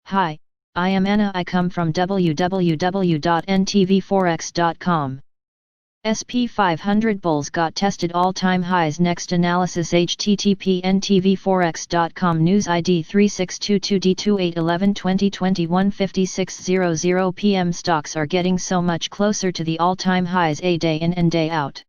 Hi, I am Anna. I come from www.ntvforex.com. SP 500 bulls got tested all-time highs. Next analysis http ntvforex.com news ID 3622D28112021 5600 PM. Stocks are getting so much closer to the all-time highs a day in and day out.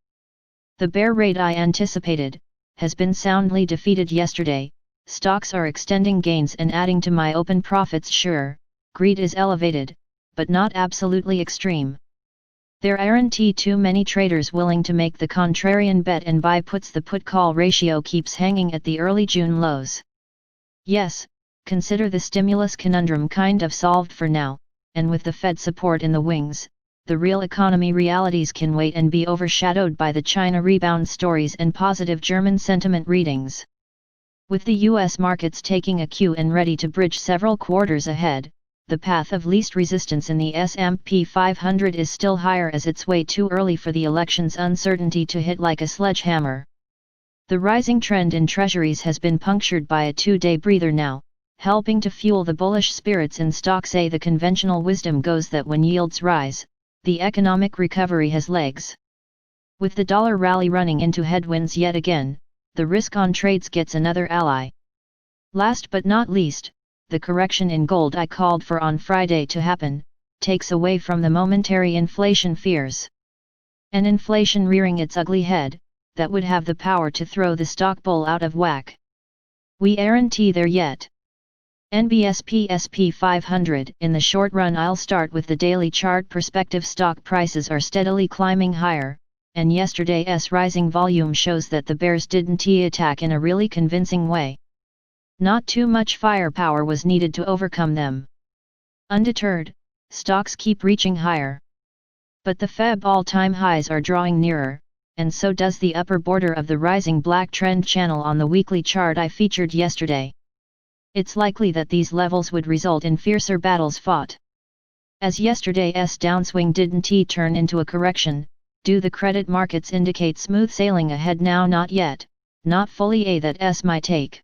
The bear raid I anticipated has been soundly defeated yesterday. Stocks are extending gains and adding to my open profits. Sure, greed is elevated, but not absolutely extreme. There aren't too many traders willing to make the contrarian bet and buy puts. The put-call ratio keeps hanging at the early June lows. Yes, consider the stimulus conundrum kind of solved for now, and with the Fed support in the wings, the real economy realities can wait and be overshadowed by the China rebound stories and positive German sentiment readings. With the US markets taking a cue and ready to bridge several quarters ahead, the path of least resistance in the S&P 500 is still higher, as it's way too early for the election's uncertainty to hit like a sledgehammer. The rising trend in treasuries has been punctured by a two-day breather now, helping to fuel the bullish spirits in stocks. The conventional wisdom goes that when yields rise, the economic recovery has legs. With the dollar rally running into headwinds yet again, the risk on trades gets another ally. Last but not least, the correction in gold I called for on Friday to happen, takes away from the momentary inflation fears. An inflation rearing its ugly head, that would have the power to throw the stock bull out of whack. We aren't there yet. NBSP SP 500. In the short run, I'll start with the daily chart perspective. Stock prices are steadily climbing higher, and yesterday's rising volume shows that the bears didn't attack in a really convincing way. Not too much firepower was needed to overcome them. Undeterred, stocks keep reaching higher. But the Feb all-time highs are drawing nearer, and so does the upper border of the rising black trend channel on the weekly chart I featured yesterday. It's likely that these levels would result in fiercer battles fought. As yesterday's downswing didn't turn into a correction, do the credit markets indicate smooth sailing ahead? Now not yet, not fully. That's my take.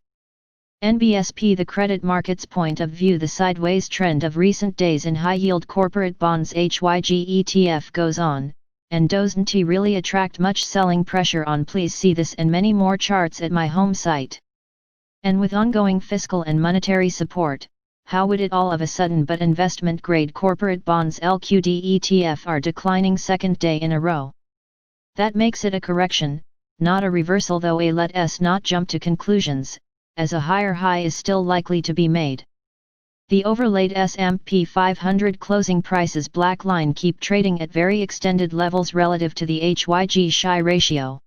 NBSP. The credit markets point of view. The sideways trend of recent days in high-yield corporate bonds HYG ETF goes on, and doesn't really attract much selling pressure on. Please see this and many more charts at my home site. And with ongoing fiscal and monetary support, how would it all of a sudden? But investment-grade corporate bonds LQD ETF are declining second day in a row. That makes it a correction, not a reversal though. Let us not jump to conclusions, as a higher high is still likely to be made. The overlaid S&P 500 closing prices black line keep trading at very extended levels relative to the HYG-SHY ratio.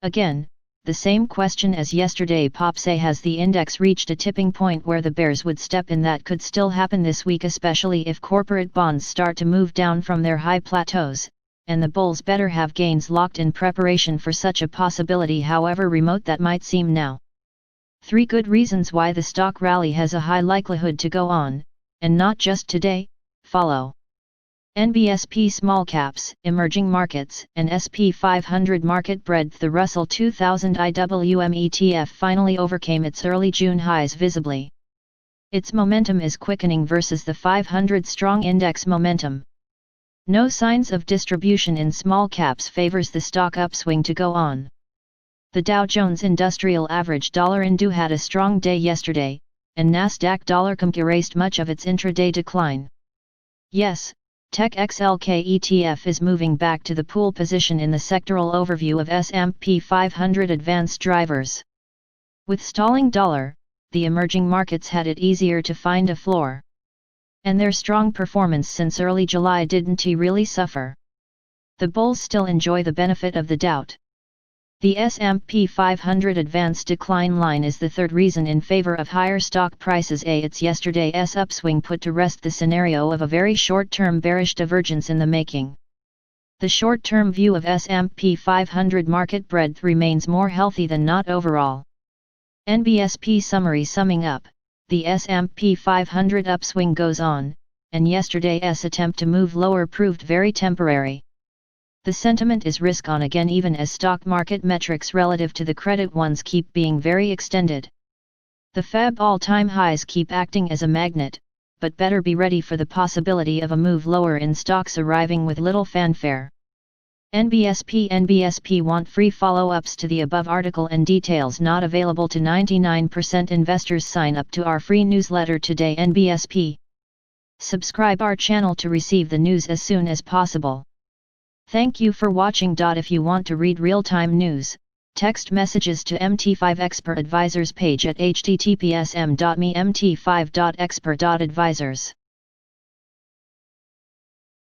Again, the same question as yesterday pops. Has the index reached a tipping point where the bears would step in? That could still happen this week, especially if corporate bonds start to move down from their high plateaus, and the bulls better have gains locked in preparation for such a possibility, however remote that might seem now. 3 good reasons why the stock rally has a high likelihood to go on, and not just today, follow. NBSP small caps, emerging markets, and SP 500 market breadth. The Russell 2000 IWM ETF finally overcame its early June highs visibly. Its momentum is quickening versus the 500 strong index momentum. No signs of distribution in small caps favors the stock upswing to go on. The Dow Jones Industrial Average $Index had a strong day yesterday, and Nasdaq $Comp erased much of its intraday decline. Yes, Tech XLK ETF is moving back to the pool position in the sectoral overview of S&P 500 advanced drivers. With stalling dollar, the emerging markets had it easier to find a floor. And their strong performance since early July didn't really suffer. The bulls still enjoy the benefit of the doubt. The S&P 500 advanced decline line is the third reason in favor of higher stock prices. It's yesterday's upswing put to rest the scenario of a very short-term bearish divergence in the making. The short-term view of S&P 500 market breadth remains more healthy than not overall. NBSP summary. Summing up, the S&P 500 upswing goes on, and yesterday's attempt to move lower proved very temporary. The sentiment is risk-on again, even as stock market metrics relative to the credit ones keep being very extended. The Feb all-time highs keep acting as a magnet, but better be ready for the possibility of a move lower in stocks arriving with little fanfare. NBSP want free follow-ups to the above article and details not available to 99% investors. Sign up to our free newsletter today. NBSP. Subscribe our channel to receive the news as soon as possible. Thank you for watching. If you want to read real-time news, text messages to MT5 Expert Advisors page at https://m.me/mt5.expert.advisors.